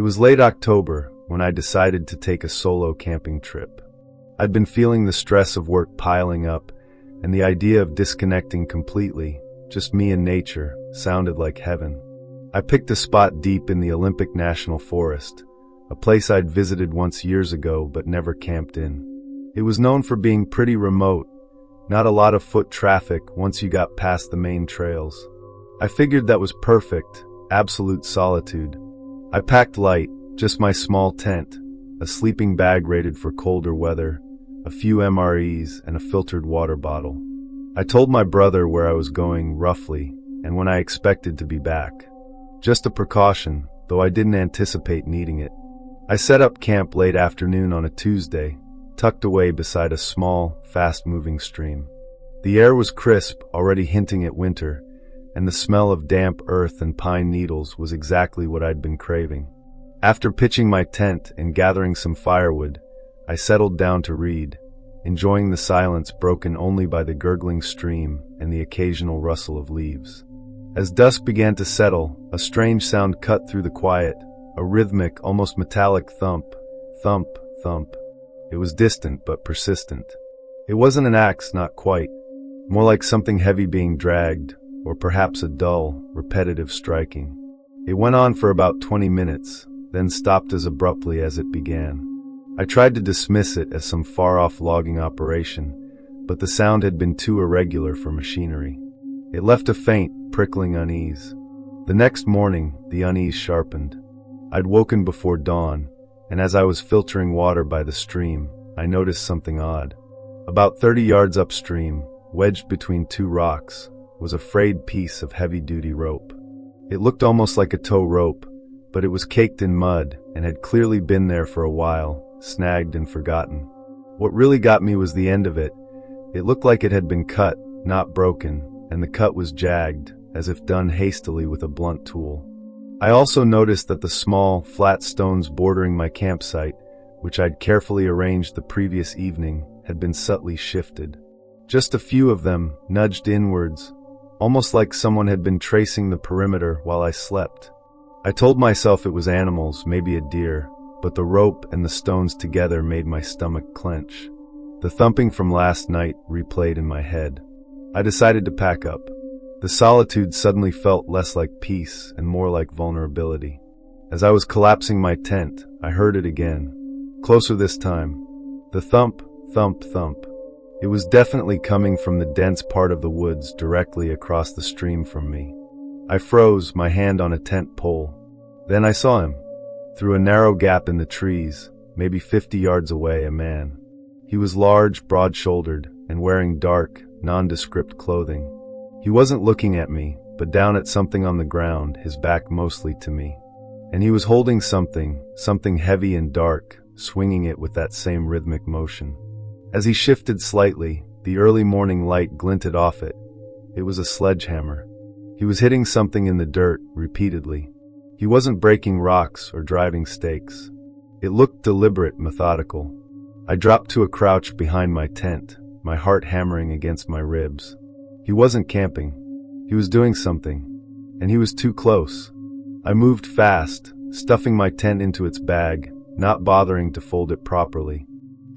was late October when I decided to take a solo camping trip. I'd been feeling the stress of work piling up, and the idea of disconnecting completely, just me and nature, sounded like heaven. I picked a spot deep in the Olympic National Forest, a place I'd visited once years ago but never camped in. It was known for being pretty remote, not a lot of foot traffic once you got past the main trails. I figured that was perfect, absolute solitude. I packed light, just my small tent, a sleeping bag rated for colder weather, a few MREs, and a filtered water bottle. I told my brother where I was going, roughly, and when I expected to be back. Just a precaution, though I didn't anticipate needing it. I set up camp late afternoon on a Tuesday, tucked away beside a small, fast-moving stream. The air was crisp, already hinting at winter, and the smell of damp earth and pine needles was exactly what I'd been craving. After pitching my tent and gathering some firewood, I settled down to read, enjoying the silence broken only by the gurgling stream and the occasional rustle of leaves. As dusk began to settle, a strange sound cut through the quiet, a rhythmic, almost metallic thump, thump, thump. It was distant but persistent. It wasn't an axe, not quite. More like something heavy being dragged, or perhaps a dull, repetitive striking. It went on for about 20 minutes, then stopped as abruptly as it began. I tried to dismiss it as some far-off logging operation, but the sound had been too irregular for machinery. It left a faint, prickling unease. The next morning, the unease sharpened. I'd woken before dawn, and as I was filtering water by the stream, I noticed something odd. About 30 yards upstream, wedged between two rocks, was a frayed piece of heavy-duty rope. It looked almost like a tow rope, but it was caked in mud and had clearly been there for a while, snagged and forgotten. What really got me was the end of it. It looked like it had been cut, not broken, and the cut was jagged, as if done hastily with a blunt tool. I also noticed that the small, flat stones bordering my campsite, which I'd carefully arranged the previous evening, had been subtly shifted. Just a few of them, nudged inwards, almost like someone had been tracing the perimeter while I slept. I told myself it was animals, maybe a deer, but the rope and the stones together made my stomach clench. The thumping from last night replayed in my head. I decided to pack up. The solitude suddenly felt less like peace and more like vulnerability. As I was collapsing my tent, I heard it again. Closer this time. The thump, thump, thump. It was definitely coming from the dense part of the woods directly across the stream from me. I froze, my hand on a tent pole. Then I saw him. Through a narrow gap in the trees, maybe 50 yards away, a man. He was large, broad-shouldered, and wearing dark, nondescript clothing. He wasn't looking at me, but down at something on the ground, his back mostly to me. And he was holding something heavy and dark, swinging it with that same rhythmic motion. As he shifted slightly, the early morning light glinted off it. It was a sledgehammer. He was hitting something in the dirt, repeatedly. He wasn't breaking rocks or driving stakes. It looked deliberate, methodical. I dropped to a crouch behind my tent, my heart hammering against my ribs. He wasn't camping. He was doing something, and he was too close. I moved fast, stuffing my tent into its bag, not bothering to fold it properly.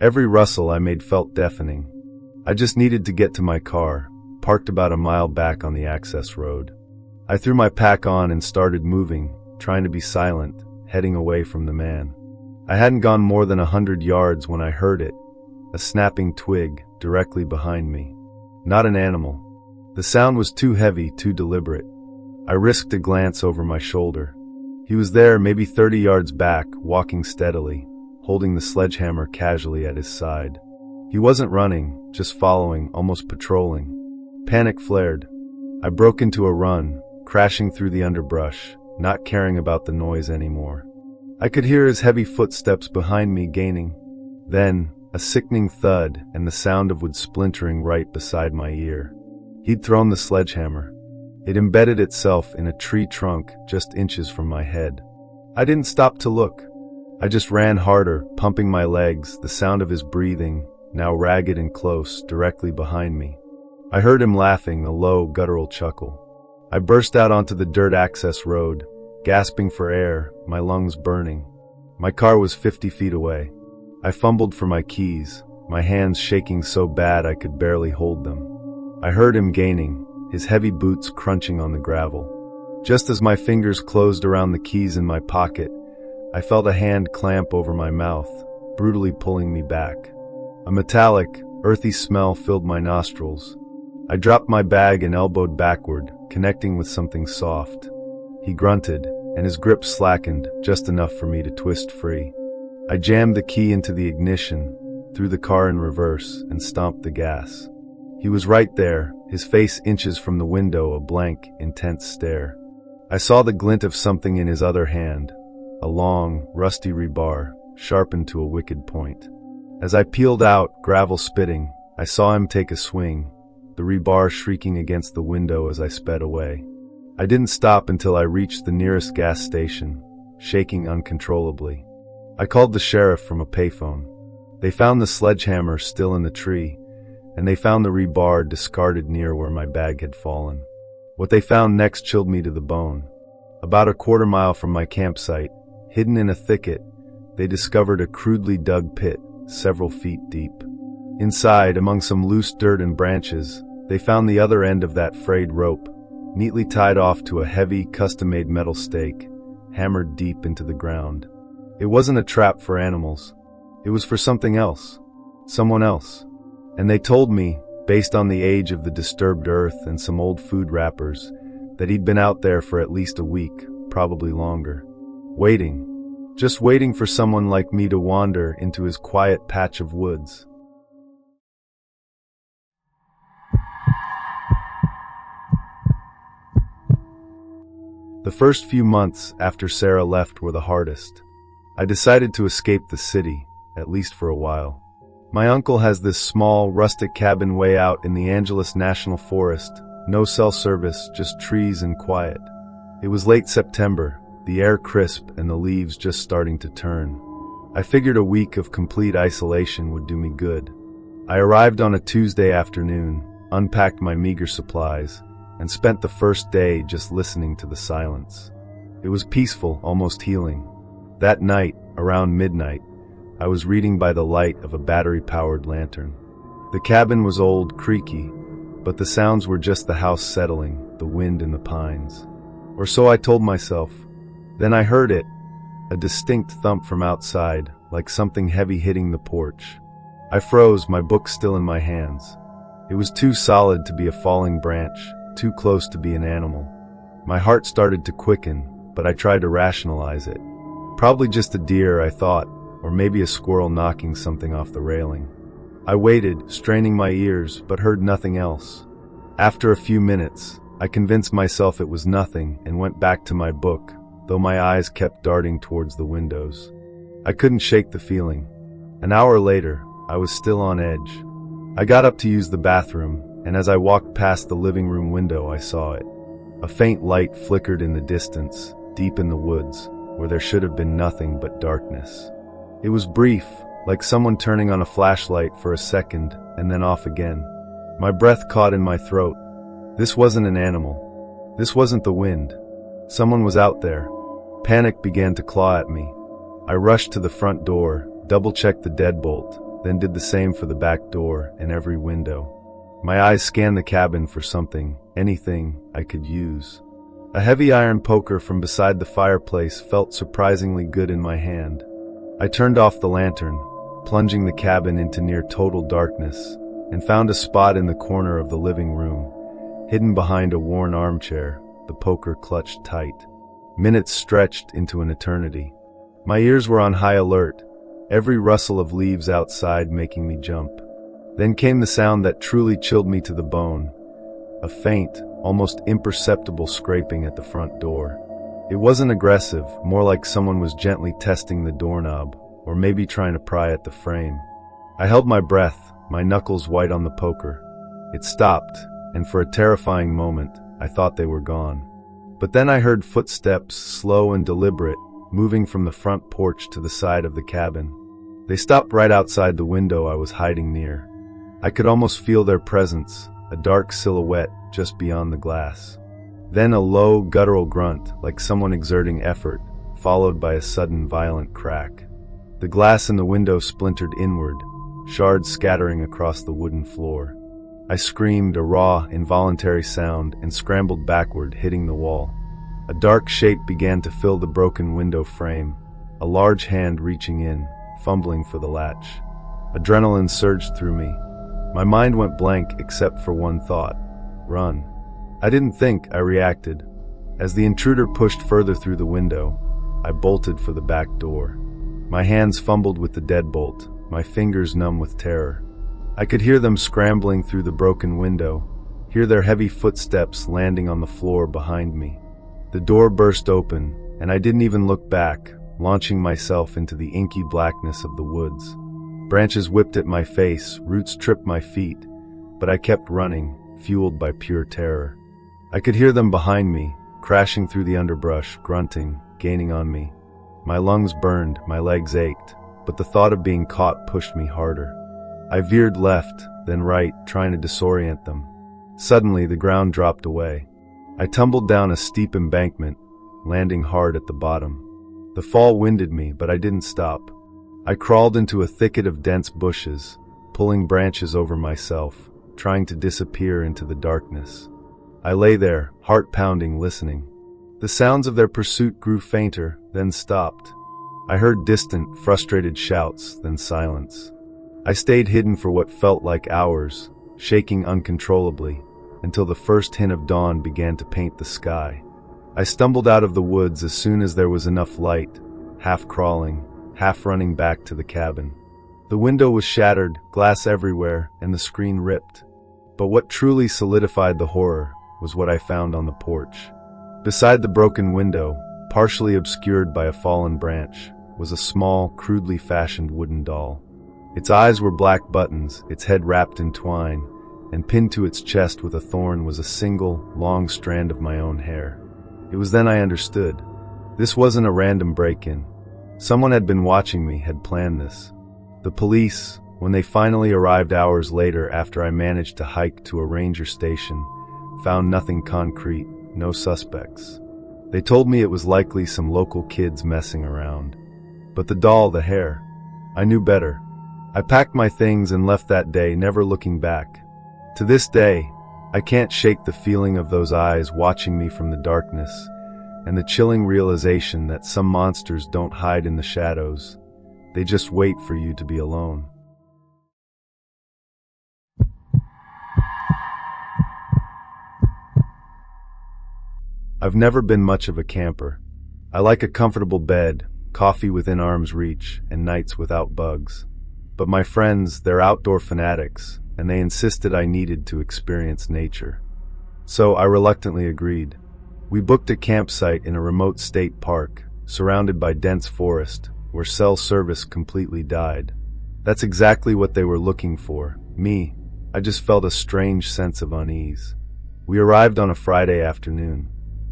Every rustle I made felt deafening. I just needed to get to my car, parked about a mile back on the access road. I threw my pack on and started moving, trying to be silent, heading away from the man. I hadn't gone more than 100 yards when I heard it, a snapping twig directly behind me. Not an animal. The sound was too heavy, too deliberate. I risked a glance over my shoulder. He was there, maybe 30 yards back, walking steadily, holding the sledgehammer casually at his side. He wasn't running, just following, almost patrolling. Panic flared. I broke into a run, crashing through the underbrush, not caring about the noise anymore. I could hear his heavy footsteps behind me gaining. Then, a sickening thud and the sound of wood splintering right beside my ear. He'd thrown the sledgehammer. It embedded itself in a tree trunk just inches from my head. I didn't stop to look. I just ran harder, pumping my legs, the sound of his breathing, now ragged and close, directly behind me. I heard him laughing, a low, guttural chuckle. I burst out onto the dirt access road, gasping for air, my lungs burning. My car was 50 feet away. I fumbled for my keys, my hands shaking so bad I could barely hold them. I heard him gaining, his heavy boots crunching on the gravel. Just as my fingers closed around the keys in my pocket, I felt a hand clamp over my mouth, brutally pulling me back. A metallic, earthy smell filled my nostrils. I dropped my bag and elbowed backward, connecting with something soft. He grunted, and his grip slackened just enough for me to twist free. I jammed the key into the ignition, threw the car in reverse, and stomped the gas. He was right there, his face inches from the window, a blank, intense stare. I saw the glint of something in his other hand, a long, rusty rebar, sharpened to a wicked point. As I peeled out, gravel spitting, I saw him take a swing, the rebar shrieking against the window as I sped away. I didn't stop until I reached the nearest gas station, shaking uncontrollably. I called the sheriff from a payphone. They found the sledgehammer still in the tree, and they found the rebar discarded near where my bag had fallen. What they found next chilled me to the bone. About a quarter-mile from my campsite, hidden in a thicket, they discovered a crudely dug pit, several feet deep. Inside, among some loose dirt and branches, they found the other end of that frayed rope, neatly tied off to a heavy, custom-made metal stake, hammered deep into the ground. It wasn't a trap for animals. It was for something else. Someone else. And they told me, based on the age of the disturbed earth and some old food wrappers, that he'd been out there for at least a week, probably longer. Waiting. Just waiting for someone like me to wander into his quiet patch of woods. The first few months after Sarah left were the hardest. I decided to escape the city, at least for a while. My uncle has this small, rustic cabin way out in the Angeles National Forest. No cell service, just trees and quiet. It was late September, the air crisp and the leaves just starting to turn. I figured a week of complete isolation would do me good. I arrived on a Tuesday afternoon, unpacked my meager supplies, and spent the first day just listening to the silence. It was peaceful, almost healing. That night, around midnight, I was reading by the light of a battery-powered lantern. The cabin was old, creaky, but the sounds were just the house settling, the wind in the pines. Or so I told myself. Then I heard it, a distinct thump from outside, like something heavy hitting the porch. I froze, my book still in my hands. It was too solid to be a falling branch, too close to be an animal. My heart started to quicken, but I tried to rationalize it. Probably just a deer, I thought, or maybe a squirrel knocking something off the railing. I waited, straining my ears, but heard nothing else. After a few minutes, I convinced myself it was nothing and went back to my book, though my eyes kept darting towards the windows. I couldn't shake the feeling. An hour later, I was still on edge. I got up to use the bathroom, and as I walked past the living room window, I saw it. A faint light flickered in the distance, deep in the woods, where there should have been nothing but darkness. It was brief, like someone turning on a flashlight for a second, and then off again. My breath caught in my throat. This wasn't an animal. This wasn't the wind. Someone was out there. Panic began to claw at me. I rushed to the front door, double-checked the deadbolt, then did the same for the back door and every window. My eyes scanned the cabin for something, anything I could use. A heavy iron poker from beside the fireplace felt surprisingly good in my hand. I turned off the lantern, plunging the cabin into near total darkness, and found a spot in the corner of the living room, hidden behind a worn armchair, the poker clutched tight. Minutes stretched into an eternity. My ears were on high alert, every rustle of leaves outside making me jump. Then came the sound that truly chilled me to the bone, a faint, almost imperceptible scraping at the front door. It wasn't aggressive, more like someone was gently testing the doorknob, or maybe trying to pry at the frame. I held my breath, my knuckles white on the poker. It stopped, and for a terrifying moment, I thought they were gone. But then I heard footsteps, slow and deliberate, moving from the front porch to the side of the cabin. They stopped right outside the window I was hiding near. I could almost feel their presence, a dark silhouette just beyond the glass. Then a low, guttural grunt, like someone exerting effort, followed by a sudden, violent crack. The glass in the window splintered inward, shards scattering across the wooden floor. I screamed, a raw, involuntary sound, and scrambled backward, hitting the wall. A dark shape began to fill the broken window frame, a large hand reaching in, fumbling for the latch. Adrenaline surged through me. My mind went blank except for one thought: run. I didn't think, I reacted. As the intruder pushed further through the window, I bolted for the back door. My hands fumbled with the deadbolt, my fingers numb with terror. I could hear them scrambling through the broken window, hear their heavy footsteps landing on the floor behind me. The door burst open, and I didn't even look back, launching myself into the inky blackness of the woods. Branches whipped at my face, roots tripped my feet, but I kept running, fueled by pure terror. I could hear them behind me, crashing through the underbrush, grunting, gaining on me. My lungs burned, my legs ached, but the thought of being caught pushed me harder. I veered left, then right, trying to disorient them. Suddenly, the ground dropped away. I tumbled down a steep embankment, landing hard at the bottom. The fall winded me, but I didn't stop. I crawled into a thicket of dense bushes, pulling branches over myself, trying to disappear into the darkness. I lay there, heart pounding, listening. The sounds of their pursuit grew fainter, then stopped. I heard distant, frustrated shouts, then silence. I stayed hidden for what felt like hours, shaking uncontrollably, until the first hint of dawn began to paint the sky. I stumbled out of the woods as soon as there was enough light, half crawling, half running back to the cabin. The window was shattered, glass everywhere, and the screen ripped. But what truly solidified the horror was what I found on the porch. Beside the broken window, partially obscured by a fallen branch, was a small, crudely fashioned wooden doll. Its eyes were black buttons, its head wrapped in twine, and pinned to its chest with a thorn was a single, long strand of my own hair. It was then I understood. This wasn't a random break-in. Someone had been watching me, had planned this. The police, when they finally arrived hours later after I managed to hike to a ranger station, found nothing concrete, no suspects. They told me it was likely some local kids messing around. But the doll, the hair, I knew better. I packed my things and left that day, never looking back. To this day, I can't shake the feeling of those eyes watching me from the darkness, and the chilling realization that some monsters don't hide in the shadows. They just wait for you to be alone. I've never been much of a camper. I like a comfortable bed, coffee within arm's reach, and nights without bugs. But my friends, they're outdoor fanatics, and they insisted I needed to experience nature. So I reluctantly agreed. We booked a campsite in a remote state park, surrounded by dense forest, where cell service completely died. That's exactly what they were looking for. Me, I just felt a strange sense of unease. We arrived on a Friday afternoon.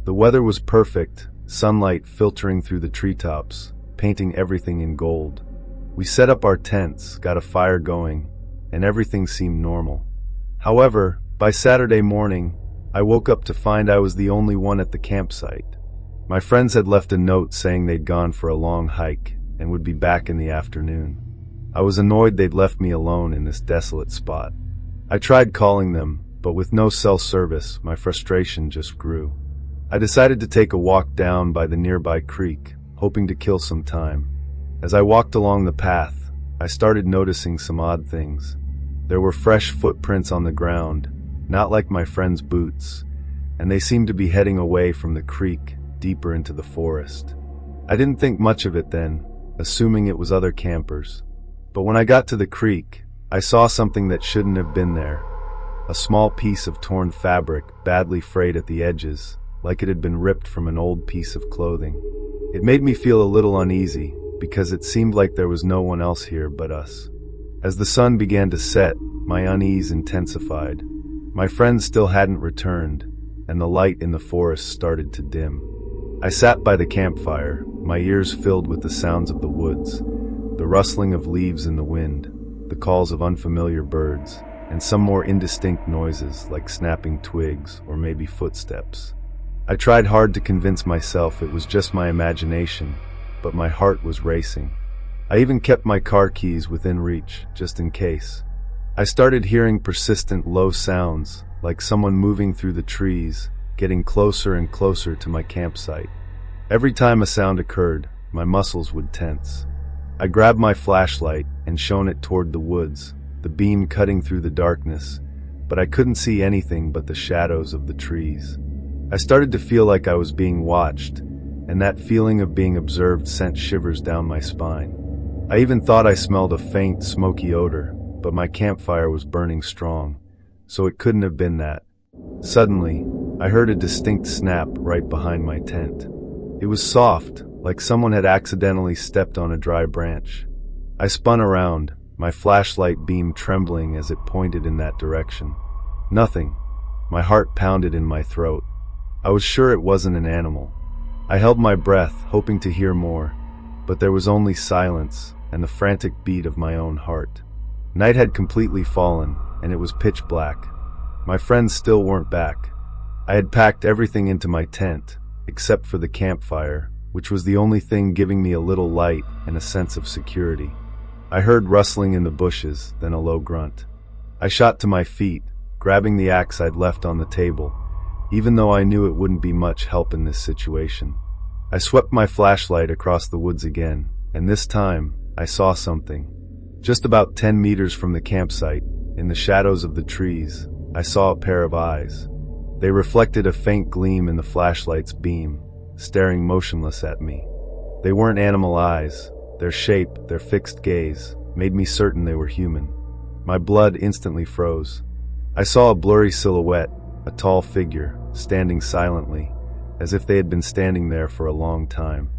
The weather was perfect, sunlight filtering through the treetops, painting everything in gold. We set up our tents, got a fire going, and everything seemed normal. However, by Saturday morning, I woke up to find I was the only one at the campsite. My friends had left a note saying they'd gone for a long hike and would be back in the afternoon. I was annoyed they'd left me alone in this desolate spot. I tried calling them, but with no cell service, my frustration just grew. I decided to take a walk down by the nearby creek, hoping to kill some time. As I walked along the path, I started noticing some odd things. There were fresh footprints on the ground, not like my friends' boots, and they seemed to be heading away from the creek, deeper into the forest. I didn't think much of it then, assuming it was other campers. But when I got to the creek, I saw something that shouldn't have been there. A small piece of torn fabric, badly frayed at the edges, like it had been ripped from an old piece of clothing. It made me feel a little uneasy, because it seemed like there was no one else here but us. As the sun began to set, my unease intensified. My friends still hadn't returned, and the light in the forest started to dim. I sat by the campfire, my ears filled with the sounds of the woods, the rustling of leaves in the wind, the calls of unfamiliar birds, and some more indistinct noises like snapping twigs or maybe footsteps. I tried hard to convince myself it was just my imagination, but my heart was racing. I even kept my car keys within reach, just in case. I started hearing persistent low sounds, like someone moving through the trees, getting closer and closer to my campsite. Every time a sound occurred, my muscles would tense. I grabbed my flashlight and shone it toward the woods, the beam cutting through the darkness, but I couldn't see anything but the shadows of the trees. I started to feel like I was being watched, and that feeling of being observed sent shivers down my spine. I even thought I smelled a faint, smoky odor, but my campfire was burning strong, so it couldn't have been that. Suddenly, I heard a distinct snap right behind my tent. It was soft, like someone had accidentally stepped on a dry branch. I spun around, my flashlight beam trembling as it pointed in that direction. Nothing. My heart pounded in my throat. I was sure it wasn't an animal. I held my breath, hoping to hear more, but there was only silence and the frantic beat of my own heart. Night had completely fallen, and it was pitch black. My friends still weren't back. I had packed everything into my tent, except for the campfire, which was the only thing giving me a little light and a sense of security. I heard rustling in the bushes, then a low grunt. I shot to my feet, grabbing the axe I'd left on the table, even though I knew it wouldn't be much help in this situation. I swept my flashlight across the woods again, and this time, I saw something. Just about 10 meters from the campsite, in the shadows of the trees, I saw a pair of eyes. They reflected a faint gleam in the flashlight's beam, staring motionless at me. They weren't animal eyes. Their shape, their fixed gaze, made me certain they were human. My blood instantly froze. I saw a blurry silhouette, a tall figure, standing silently, as if they had been standing there for a long time.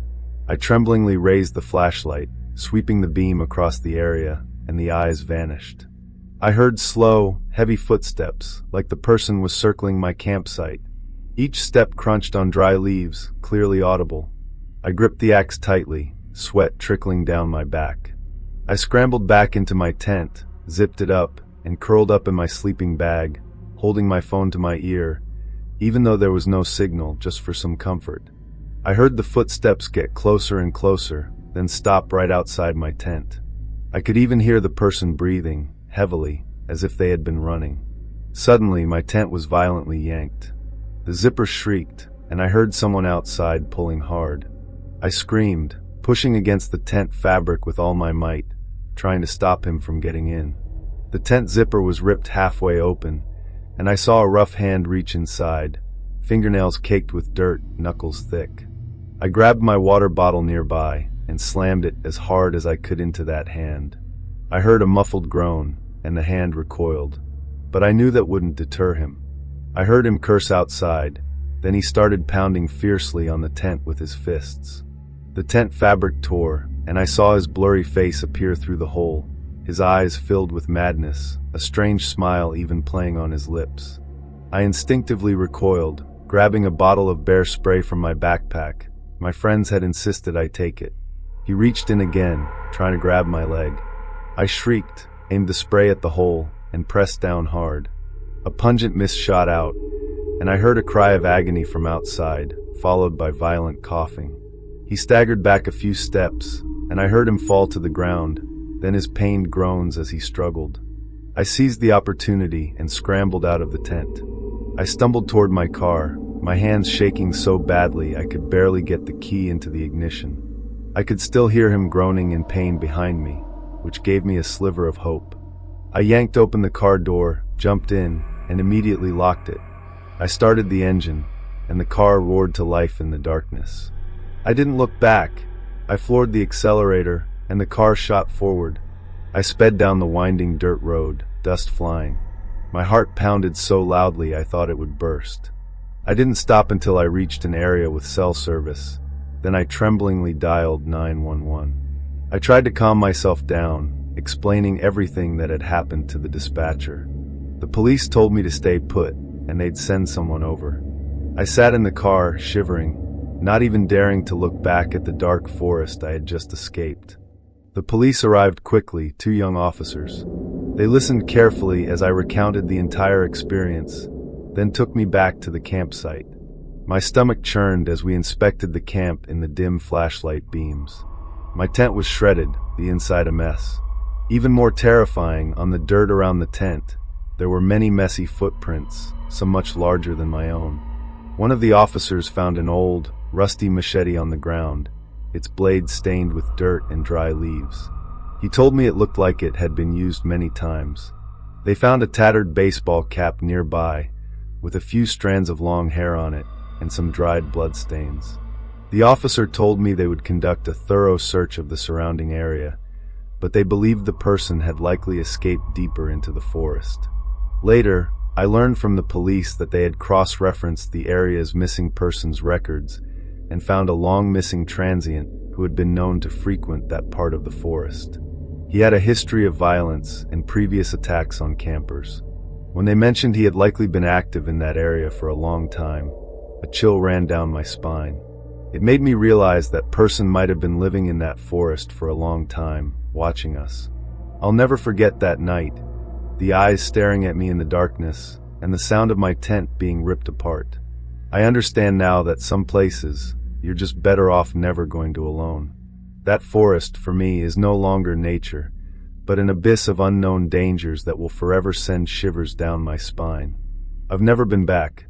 I tremblingly raised the flashlight, sweeping the beam across the area, and the eyes vanished. I heard slow, heavy footsteps, like the person was circling my campsite. Each step crunched on dry leaves, clearly audible. I gripped the axe tightly, sweat trickling down my back. I scrambled back into my tent, zipped it up, and curled up in my sleeping bag, holding my phone to my ear, even though there was no signal, just for some comfort. I heard the footsteps get closer and closer, then stop right outside my tent. I could even hear the person breathing, heavily, as if they had been running. Suddenly, my tent was violently yanked. The zipper shrieked, and I heard someone outside pulling hard. I screamed, pushing against the tent fabric with all my might, trying to stop him from getting in. The tent zipper was ripped halfway open, and I saw a rough hand reach inside, fingernails caked with dirt, knuckles thick. I grabbed my water bottle nearby and slammed it as hard as I could into that hand. I heard a muffled groan, and the hand recoiled, but I knew that wouldn't deter him. I heard him curse outside, then he started pounding fiercely on the tent with his fists. The tent fabric tore, and I saw his blurry face appear through the hole, his eyes filled with madness, a strange smile even playing on his lips. I instinctively recoiled, grabbing a bottle of bear spray from my backpack. My friends had insisted I take it. He reached in again, trying to grab my leg. I shrieked, aimed the spray at the hole, and pressed down hard. A pungent mist shot out, and I heard a cry of agony from outside, followed by violent coughing. He staggered back a few steps, and I heard him fall to the ground, then his pained groans as he struggled. I seized the opportunity and scrambled out of the tent. I stumbled toward my car, my hands shaking so badly I could barely get the key into the ignition. I could still hear him groaning in pain behind me, which gave me a sliver of hope. I yanked open the car door, jumped in, and immediately locked it. I started the engine, and the car roared to life in the darkness. I didn't look back. I floored the accelerator, and the car shot forward. I sped down the winding dirt road, dust flying. My heart pounded so loudly I thought it would burst. I didn't stop until I reached an area with cell service. Then I tremblingly dialed 911. I tried to calm myself down, explaining everything that had happened to the dispatcher. The police told me to stay put, and they'd send someone over. I sat in the car, shivering, not even daring to look back at the dark forest I had just escaped. The police arrived quickly, 2 young officers. They listened carefully as I recounted the entire experience, then took me back to the campsite. My stomach churned as we inspected the camp in the dim flashlight beams. My tent was shredded, the inside a mess. Even more terrifying, on the dirt around the tent, there were many messy footprints, some much larger than my own. One of the officers found an old, rusty machete on the ground, its blade stained with dirt and dry leaves. He told me it looked like it had been used many times. They found a tattered baseball cap nearby, with a few strands of long hair on it and some dried bloodstains. The officer told me they would conduct a thorough search of the surrounding area, but they believed the person had likely escaped deeper into the forest. Later, I learned from the police that they had cross-referenced the area's missing persons records and found a long-missing transient who had been known to frequent that part of the forest. He had a history of violence and previous attacks on campers. When they mentioned he had likely been active in that area for a long time, a chill ran down my spine. It made me realize that person might have been living in that forest for a long time, watching us. I'll never forget that night, the eyes staring at me in the darkness, and the sound of my tent being ripped apart. I understand now that some places, you're just better off never going to alone. That forest, for me, is no longer nature, but an abyss of unknown dangers that will forever send shivers down my spine. I've never been back,